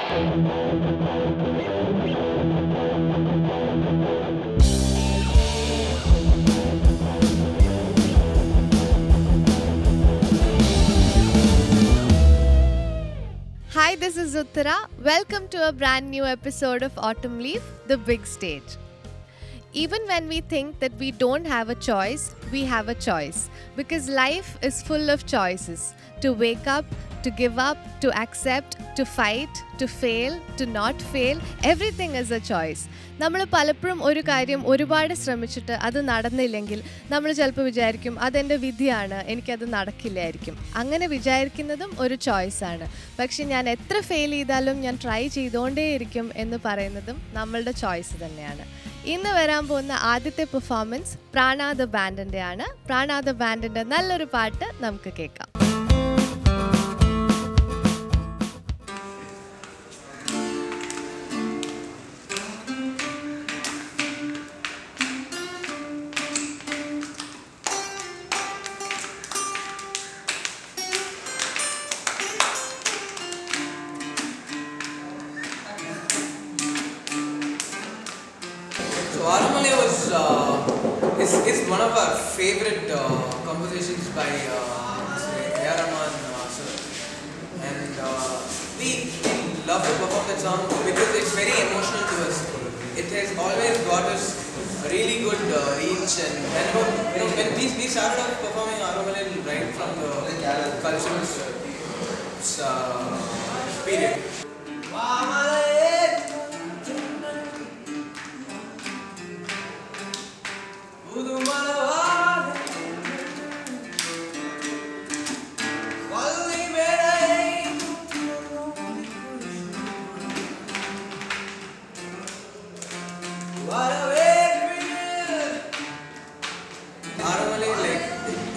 Hi, this is Uttara. Welcome to a brand new episode of Autumn Leaf, the big stage. Even when we think that we don't have a choice, we have a choice. Because life is full of choices. To wake up, to give up, to accept, to fight, to fail, to not fail. Everything is a choice. നമ്മൾ പലപ്പോഴും ഒരു കാര്യം ഒരുപാട് ശ്രമിച്ചിട്ട് അത് നടന്നില്ലെങ്കിൽ നമ്മൾ ചിലപ്പോൾ വിചാരിക്കും അതെൻ്റെ വിധിയാണ്, എനിക്കത് നടക്കില്ലായിരിക്കും. അങ്ങനെ വിചാരിക്കുന്നതും ഒരു ചോയ്സാണ്. പക്ഷെ ഞാൻ എത്ര ഫെയിൽ ചെയ്താലും ഞാൻ ട്രൈ ചെയ്തുകൊണ്ടേയിരിക്കും എന്ന് പറയുന്നതും നമ്മളുടെ ചോയ്സ് തന്നെയാണ്. ഇന്ന് വരാൻ പോകുന്ന ആദ്യത്തെ പെർഫോമൻസ് പ്രാണ ദ ബാൻഡിൻ്റെ ആണ്. പ്രാണ ദ ബാൻഡിൻ്റെ നല്ലൊരു പാട്ട് നമുക്ക് കേൾക്കാം. Aramale is one of our favorite compositions by A.R. Rahman sir, and we love to perform that song because it's very emotional to us. It has always got us a really good reach, and when we started off performing Aramale right from the cultural period.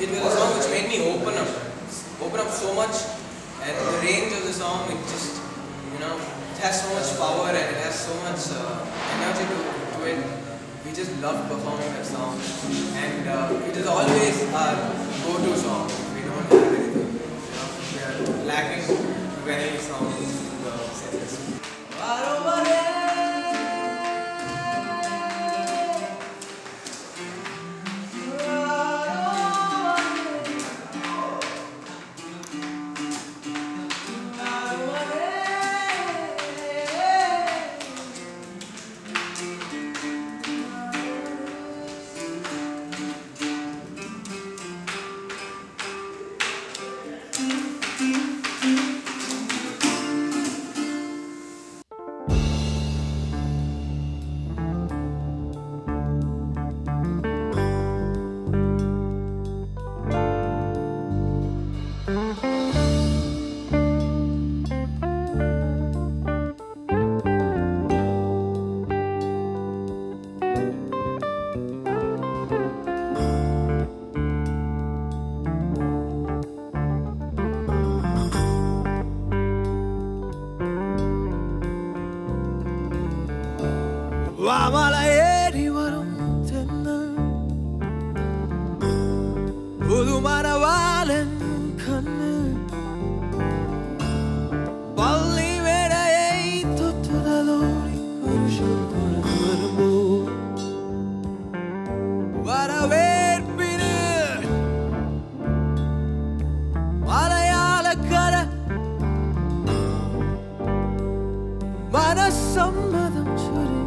It was a song which made me open up so much, and the range of the song, it just, it has so much power and it has so much energy to it. We just love performing that song, and it is always our go-to song. We don't have anything, we are lacking any song in the set list. വാമലയേറി വരും തെന്നൽ പുതുമണവാളൻ കണ്ണിൽ പള്ളിവേടയെ തൊട്ടുതലോടി കുരിശിൽ വരുമ്പോൾ വരവേൽപ്പിന് മലയാളക്കര മനസ്സമ്മതം ചൊരി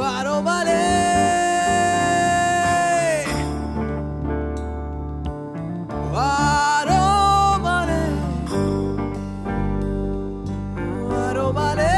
Aramale, Aramale, Aramale.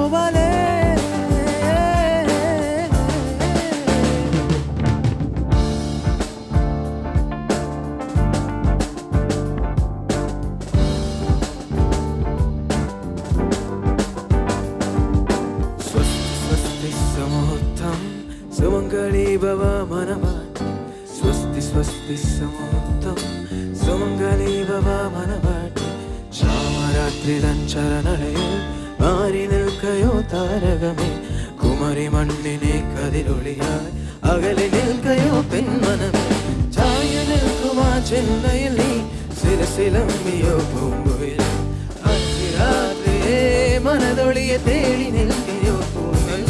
Arobale. Sumangali Baba Manavat Swasti Swasti Samuttam Sumangali Baba Manavat Shamaratri Lancharanalil Mari Nilkayo Taragame Kumari Mandine Kadiruliyai Agali Nilkayo Pinmaname Chaya Nilkuma Chennayili Silasilambiyo Pumbuila Athiratri Manadoliye Tedi Nilkayo Pungal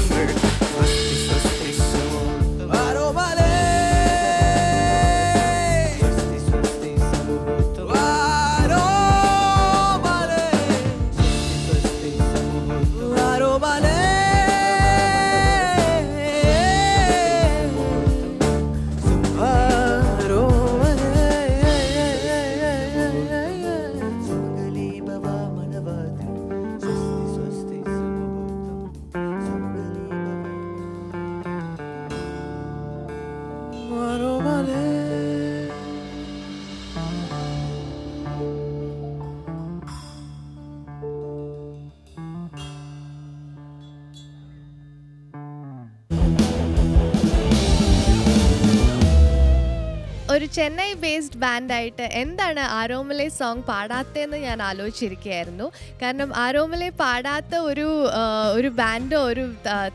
ഒരു Chennai based ബാൻഡായിട്ട് എന്താണ് ആരോമലെ song പാടാത്തതെന്ന് ഞാൻ ആലോചിച്ചിരിക്കുകയായിരുന്നു. കാരണം ആരോമലെ പാടാത്ത ഒരു ബാൻഡോ ഒരു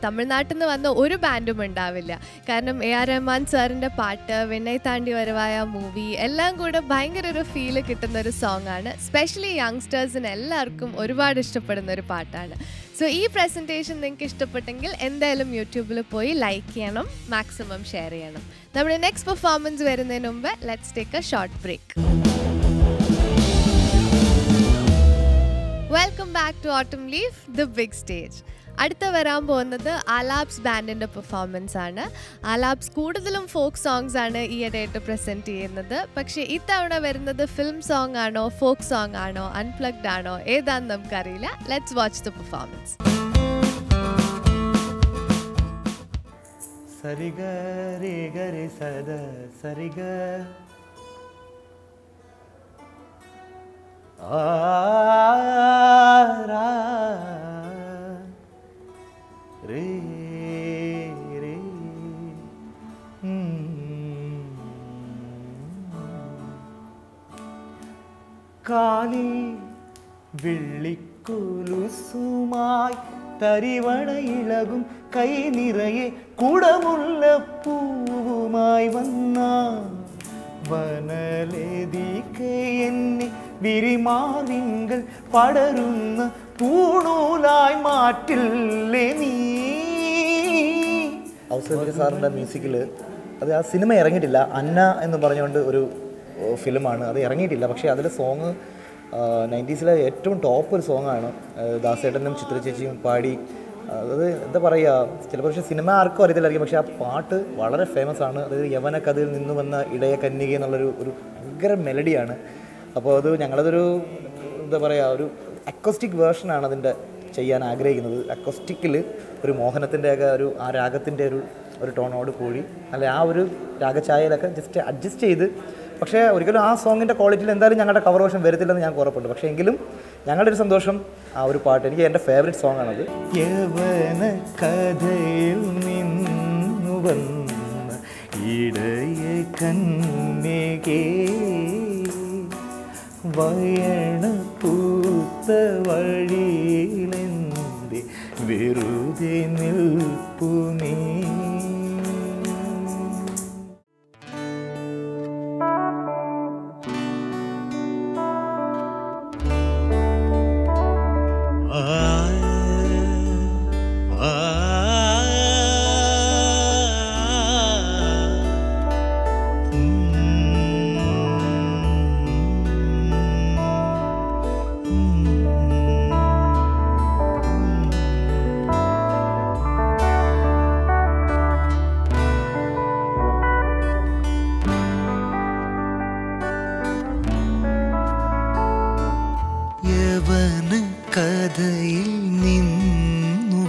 തമിഴ്നാട്ടിൽ നിന്ന് വന്ന ഒരു ബാൻഡും ഉണ്ടാവില്ല. കാരണം AR റഹ്മാൻ സാറിൻ്റെ പാട്ട്, വിനയ് താണ്ടി വരവായ മൂവി എല്ലാം കൂടെ ഭയങ്കര ഒരു ഫീല് കിട്ടുന്ന ഒരു സോങ് ആണ്. സ്പെഷ്യലി യങ്സ്റ്റേഴ്സിന് എല്ലാവർക്കും ഒരുപാട് ഇഷ്ടപ്പെടുന്ന ഒരു പാട്ടാണ്. സോ ഈ പ്രസൻറ്റേഷൻ നിങ്ങൾക്ക് ഇഷ്ടപ്പെട്ടെങ്കിൽ എന്തായാലും യൂട്യൂബിൽ പോയി ലൈക്ക് ചെയ്യണം, മാക്സിമം ഷെയർ ചെയ്യണം. നമ്മുടെ നെക്സ്റ്റ് പെർഫോമൻസ് വരുന്നതിന് മുമ്പ് let's take a short break. Welcome back to autumn leaf the big stage. അടുത്ത വരാൻ പോകുന്നത് ആലാപ്സ് ബാൻഡിൻ്റെ പെർഫോമൻസ് ആണ്. ആലാപ്സ് കൂടുതലും ഫോക്ക് സോങ്സ് ആണ് ഈയിടെയായിട്ട് പ്രസൻറ്റ് ചെയ്യുന്നത്. പക്ഷേ ഇത്തവണ വരുന്നത് ഫിലിം സോങ് ആണോ, ഫോക്ക് സോങ് ആണോ, അൺപ്ലഗ്ഡ് ആണോ, ഏതാണെന്ന് നമുക്കറിയില്ല. Let's watch the performance. സരിഗ രേ ഗരി സദ സരിഗ ആരാ രേ രേ കാലിൽ വെള്ളിക്കുലുസുമായി തരിവണ ഇളകും കൈ നിറയെ കുടമുള്ള പൂവുമായി വന്ന വനലേതിക്കൈ എന്നെ വിരിമാറിങ്കൽ പടരുന്ന പൂണൂലായി മാറ്റില്ലേ നീ. ഔസേപ്പ് സാറിൻ്റെ മ്യൂസിക്കിൽ അത് ആ സിനിമ ഇറങ്ങിയിട്ടില്ല. അന്ന എന്ന് പറഞ്ഞുകൊണ്ട് ഒരു ഫിലിമാണ്, അത് ഇറങ്ങിയിട്ടില്ല. പക്ഷേ അതിലെ സോങ് 90s ഏറ്റവും ടോപ്പ് ഒരു സോങ്ങാണ്. ദാസേട്ടനും ചിത്ര ചേച്ചിയും പാടി, അത് എന്താ പറയുക, ചിലപ്പോൾ പക്ഷേ സിനിമ ആർക്കും അറിയത്തില്ലായിരിക്കും, പക്ഷേ ആ പാട്ട് വളരെ ഫേമസ് ആണ്. അതായത് യവന കഥയിൽ നിന്ന് വന്ന ഇടയ കന്യക എന്നുള്ളൊരു ഭയങ്കര മെലഡിയാണ്. അപ്പോൾ അത് ഞങ്ങളതൊരു എന്താ പറയുക, ഒരു അക്കോസ്റ്റിക് വേർഷനാണ് അതിൻ്റെ ചെയ്യാൻ ആഗ്രഹിക്കുന്നത്. അക്കോസ്റ്റിക്കിൽ ഒരു മോഹനത്തിൻ്റെയൊക്കെ ആ രാഗത്തിൻ്റെ ഒരു ടോണോട് കൂടി അല്ലെ ആ ഒരു രാഗഛായയിലൊക്കെ ജസ്റ്റ് അഡ്ജസ്റ്റ് ചെയ്ത്, പക്ഷേ ഒരിക്കലും ആ സോങ്ങിൻ്റെ ക്വാളിറ്റിയിൽ എന്തായാലും ഞങ്ങളുടെ കവർ വേർഷൻ വരത്തില്ലെന്ന് ഞങ്ങൾക്ക് ഉറപ്പുണ്ട്. പക്ഷേ എങ്കിലും ഞങ്ങളുടെ ഒരു സന്തോഷം ആ ഒരു പാട്ട്, എനിക്ക് എൻ്റെ ഫേവറേറ്റ് സോങ് ആണത്. യവന കഥയിൽ നിന്നു വന്ന ഇടയ കന്യകേ വയണ പൂത്ത വഴിയിലെന്തി വെറുതെ നിൽപ്പു നീ.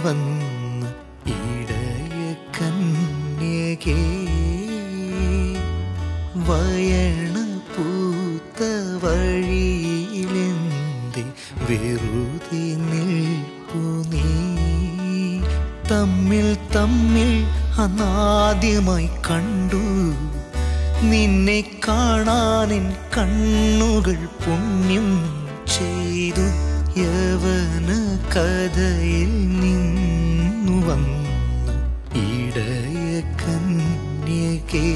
വന്ന ഇടയ കന്യകേ വയണ പൂത്ത വഴിയിലെന്തി വെറുതെ നിൽപ്പു നീ തമ്മിൽ തമ്മിൽ അനാദ്യമായി കണ്ടു നിന്നെ കാണാനെൻ കണ്ണുകൾ പുണ്യം ചെയ്തു യവന കഥയിൽ നിന്നു വന്ന ഇടയ കന്യകേ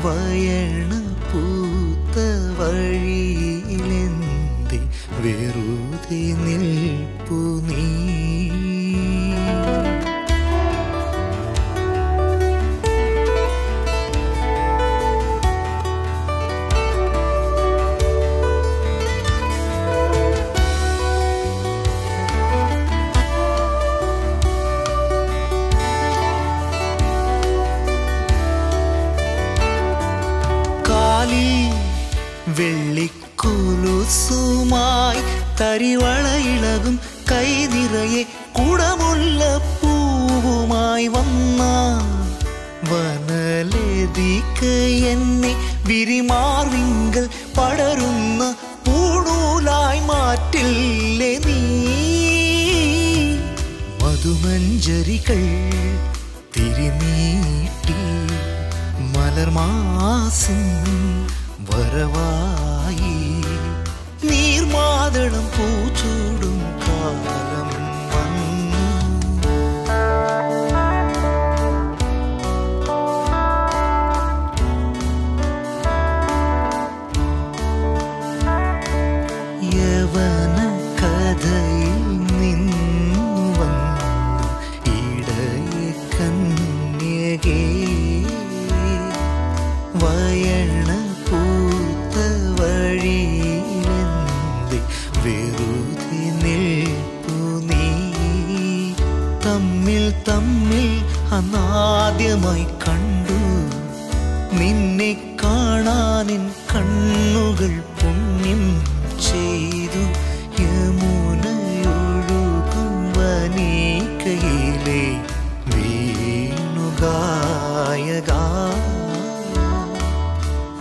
വയണ പൂത്ത വഴിയിലെന്തി വെറുതെ നിൽപ്പു നീ വെള്ളിക്കുലുസുമായി തരിവളയിളകും കൈ നിറയെ കുടമുള്ള പൂവുമായി വന്ന വനലതിക എന്നെ വിരിമാർവിങ്കൽ പടരുന്ന പൂണൂലായി മാറ്റില്ലേ നീ മധുമഞ്ജരികൾ തിരിനീട്ടി മലർമാസം വരവായി നീർമാതളം പൂച്ചൂടും കാലം വന്നു യവന കഥയിൽ നിന്നു വന്ന ഇടയ കന്യകേ വയണ പൂത്ത വഴിയിലെന്തി വെറുതെ നിൽപ്പു നീ തമ്മിൽ തമ്മിൽ അനാദ്യമായി കണ്ടു നിന്നെ കാണാനെൻ കണ്ണുകൾ പുണ്യം ചെയ്തു യമുനയൊഴുകും വനികയിലെ വേണുഗായക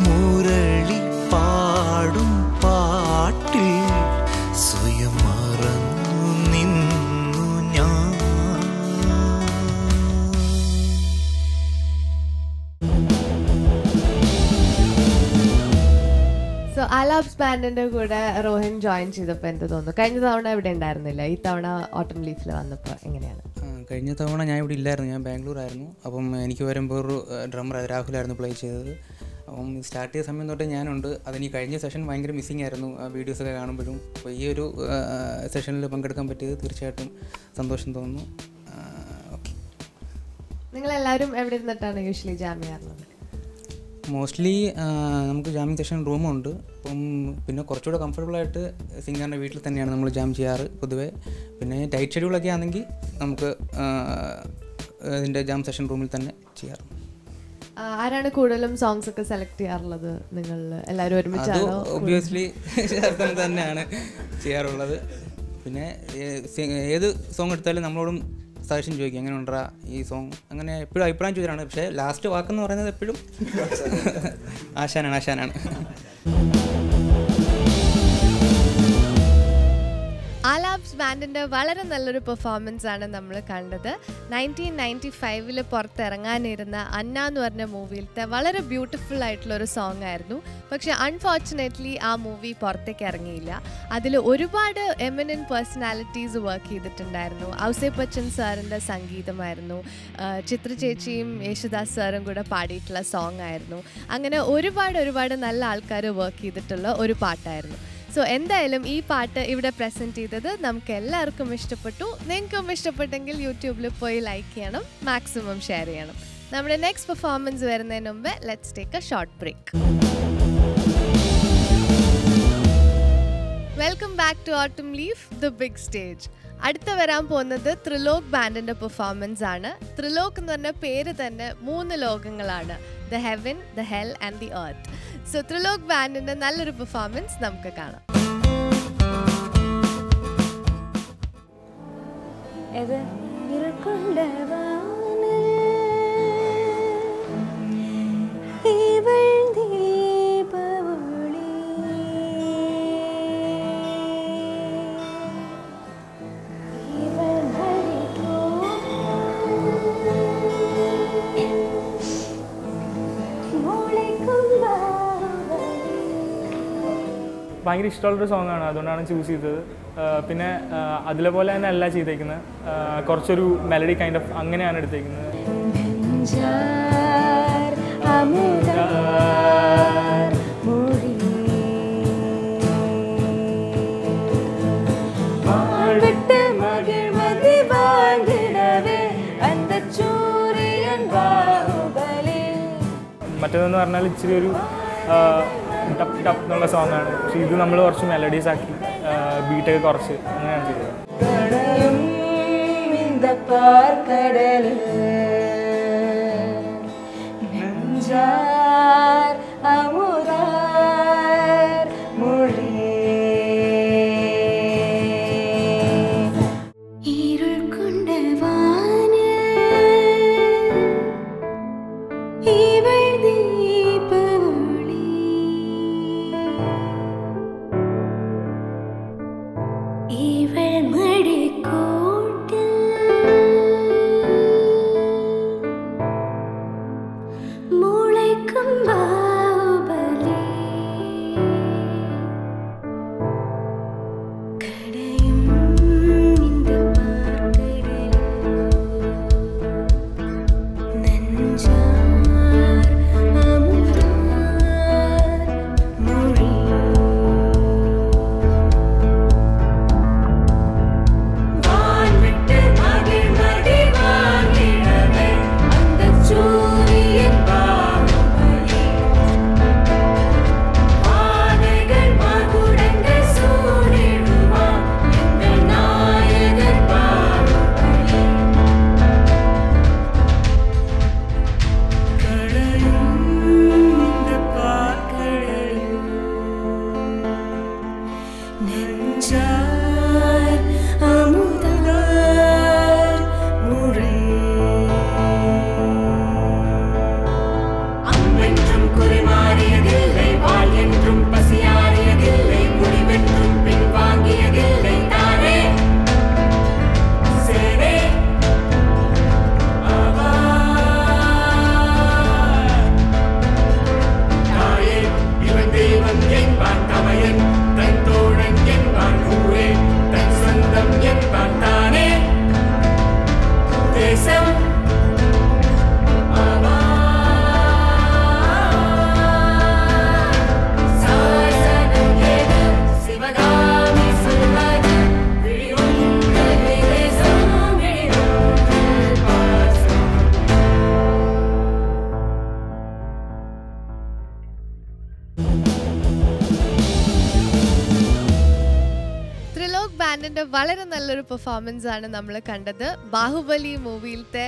മുരളി പാടും പാട്ടിൽ സ്വയം മറന്നു നിന്നു ഞാൻ. സോ ആലാബ്സ് ബാൻഡിന്റെ കൂടെ റോഹൻ ജോയിൻ ചെയ്തപ്പോൾ എന്ത് തോന്നുന്നു? കഴിഞ്ഞ തവണ ഇവിടെ ഉണ്ടായിരുന്നില്ല, ഈ തവണ ഓട്ടം ലീഫിൽ വന്നപ്പോൾ എങ്ങനെയാണ്? കഴിഞ്ഞ തവണ ഞാൻ ഇവിടെ ഇല്ലായിരുന്നു, ഞാൻ ബാംഗ്ലൂരായിരുന്നു. അപ്പം എനിക്ക് വരുമ്പോൾ ഒരു ഡ്രമ്മർ രാഹുലായിരുന്നു പ്ലേ ചെയ്തത്. അപ്പം സ്റ്റാർട്ട് ചെയ്ത സമയം തൊട്ട് ഞാനുണ്ട്. അതെനിക്ക് കഴിഞ്ഞ സെഷൻ ഭയങ്കര മിസ്സിങ് ആയിരുന്നു, വീഡിയോസൊക്കെ കാണുമ്പോഴും. അപ്പോൾ ഈ ഒരു സെഷനിൽ പങ്കെടുക്കാൻ പറ്റിയത് തീർച്ചയായിട്ടും സന്തോഷം തോന്നുന്നു. ഓക്കെ. നിങ്ങളെല്ലാവരും എവിടെ ഇരുന്നിട്ടാണ് യൂഷ്വലി ജാം ചെയ്യാറുള്ളത്? മോസ്റ്റ്ലി നമുക്ക് ജാമിങ് സെഷൻ റൂമുണ്ട്. അപ്പം പിന്നെ കുറച്ചുകൂടെ കംഫർട്ടബിളായിട്ട് സിംഗറിൻ്റെ വീട്ടിൽ തന്നെയാണ് നമ്മൾ ജാം ചെയ്യാറ് പൊതുവേ. പിന്നെ ടൈറ്റ് ഷെഡ്യൂളൊക്കെ ആണെങ്കിൽ നമുക്ക് ഇതിൻ്റെ ജാം സെഷൻ റൂമിൽ തന്നെ ചെയ്യാറ്. ആരാണ് കൂടുതലും സോങ്സ് ഒക്കെ സെലക്ട് ചെയ്യാറുള്ളത്? നിങ്ങൾ എല്ലാവരും ഒരുമിച്ചാണോ? ഒബ്വിയസ്ലി ശരത്തൻ തന്നെയാണ് ചെയ്യാറുള്ളത്. പിന്നെ ഏത് സോങ് എടുത്താലും നമ്മളോടും സജഷൻ ചോദിക്കും, എങ്ങനെ ഉണ്ടാ ഈ സോങ്, അങ്ങനെ എപ്പോഴും അഭിപ്രായം ചോദിച്ചാണ്. പക്ഷേ ലാസ്റ്റ് വാക്കെന്ന് പറയുന്നത് എപ്പോഴും ആശാനാണ്. ആലാബ്സ് ബാൻഡിൻ്റെ വളരെ നല്ലൊരു പെർഫോമൻസ് ആണ് നമ്മൾ കണ്ടത്. 1995 പുറത്തിറങ്ങാനിരുന്ന അന്ന എന്ന് പറഞ്ഞ മൂവിയിലത്തെ വളരെ ബ്യൂട്ടിഫുൾ ആയിട്ടുള്ളൊരു സോങ് ആയിരുന്നു. പക്ഷെ അൺഫോർച്ചുനേറ്റ്ലി ആ മൂവി പുറത്തേക്ക് ഇറങ്ങിയില്ല. അതിൽ ഒരുപാട് എമിനൻറ്റ് പേഴ്സണാലിറ്റീസ് വർക്ക് ചെയ്തിട്ടുണ്ടായിരുന്നു. ഔസേപ്പ് ബച്ചൻ സാറിൻ്റെ സംഗീതമായിരുന്നു, ചിത്ര ചേച്ചിയും യേശുദാസ് സാറും കൂടെ പാടിയിട്ടുള്ള സോങ് ആയിരുന്നു. അങ്ങനെ ഒരുപാട് നല്ല ആൾക്കാർ വർക്ക് ചെയ്തിട്ടുള്ള ഒരു പാട്ടായിരുന്നു. സോ എന്തായാലും ഈ പാട്ട് ഇവിടെ പ്രസൻറ്റ് ചെയ്തത് നമുക്ക് എല്ലാവർക്കും ഇഷ്ടപ്പെട്ടു. നിങ്ങൾക്കും ഇഷ്ടപ്പെട്ടെങ്കിൽ യൂട്യൂബിൽ പോയി ലൈക്ക് ചെയ്യണം, മാക്സിമം ഷെയർ ചെയ്യണം. നമ്മുടെ നെക്സ്റ്റ് പെർഫോമൻസ് വരുന്നതിന് മുമ്പ് let's take a short break. Welcome back to autumn leaf, the big stage. അടുത്ത വരാൻ പോകുന്നത് ത്രിലോക് ബാൻഡിൻ്റെ പെർഫോമൻസ് ആണ്. ത്രിലോക് എന്ന് പറഞ്ഞ പേര് തന്നെ 3 ലോകങ്ങളാണ്, the heaven, the hell and the earth. So Trilok ബാൻഡിൻ്റെ നല്ലൊരു പെർഫോമൻസ് നമുക്ക് കാണാം. ഏത് ഭയങ്കര ഇഷ്ടമുള്ളൊരു സോങ്ങാണ്, അതുകൊണ്ടാണ് ചൂസ് ചെയ്തത്. പിന്നെ അതിലെപോലെ തന്നെ അല്ല ചെയ്തേക്കുന്നത്, കുറച്ചൊരു മെലഡി കൈൻഡ് ഓഫ് അങ്ങനെയാണ് എടുത്തേക്കുന്നത്. മറ്റേതെന്ന് പറഞ്ഞാൽ ഇച്ചിരി ഒരു ടപ്പ് ടപ്പ് എന്നുള്ള സോങ്ങാണ്. പക്ഷേ ഇത് നമ്മൾ കുറച്ച് മെലഡീസ് ആക്കി ബീറ്റൊക്കെ കുറച്ച് അങ്ങനെയാണ് ചെയ്തത്. ബാൻഡിൻ്റെ വളരെ നല്ലൊരു പെർഫോമൻസ് ആണ് നമ്മൾ കണ്ടത്. ബാഹുബലി മൂവിയിലത്തെ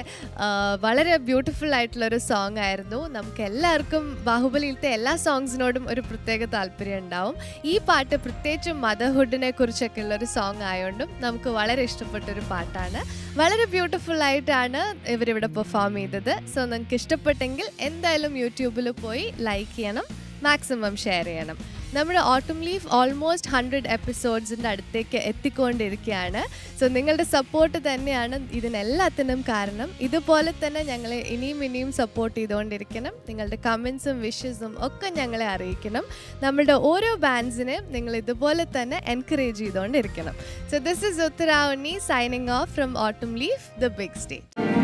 വളരെ ബ്യൂട്ടിഫുൾ ആയിട്ടുള്ളൊരു സോങ് ആയിരുന്നു. നമുക്ക് എല്ലാവർക്കും ബാഹുബലിയിലത്തെ എല്ലാ സോങ്സിനോടും ഒരു പ്രത്യേക താല്പര്യം ഉണ്ടാവും. ഈ പാട്ട് പ്രത്യേകിച്ചും മദർഹുഡിനെ കുറിച്ചൊക്കെ ഉള്ളൊരു സോങ് ആയതുകൊണ്ടും നമുക്ക് വളരെ ഇഷ്ടപ്പെട്ടൊരു പാട്ടാണ്. വളരെ ബ്യൂട്ടിഫുൾ ആയിട്ടാണ് ഇവരിവിടെ പെർഫോം ചെയ്തത്. സോ നിങ്ങൾക്ക് ഇഷ്ടപ്പെട്ടെങ്കിൽ എന്തായാലും യൂട്യൂബിൽ പോയി ലൈക്ക് ചെയ്യണം, മാക്സിമം ഷെയർ ചെയ്യണം. നമ്മുടെ ഓട്ടം ലീഫ് ഓൾമോസ്റ്റ് 100 എപ്പിസോഡ്സിൻ്റെ അടുത്തേക്ക് എത്തിക്കൊണ്ടിരിക്കുകയാണ്. സോ നിങ്ങളുടെ സപ്പോർട്ട് തന്നെയാണ് ഇതിനെല്ലാത്തിനും കാരണം. ഇതുപോലെ തന്നെ ഞങ്ങളെ ഇനിയും സപ്പോർട്ട് ചെയ്തുകൊണ്ടിരിക്കണം. നിങ്ങളുടെ കമൻസും വിഷസും ഒക്കെ ഞങ്ങളെ അറിയിക്കണം. നമ്മളുടെ ഓരോ ബാൻഡ്സിനെയും നിങ്ങൾ ഇതുപോലെ തന്നെ എൻകറേജ് ചെയ്തുകൊണ്ടിരിക്കണം. So this is Uttaravani signing off from autumn leaf, the big stage.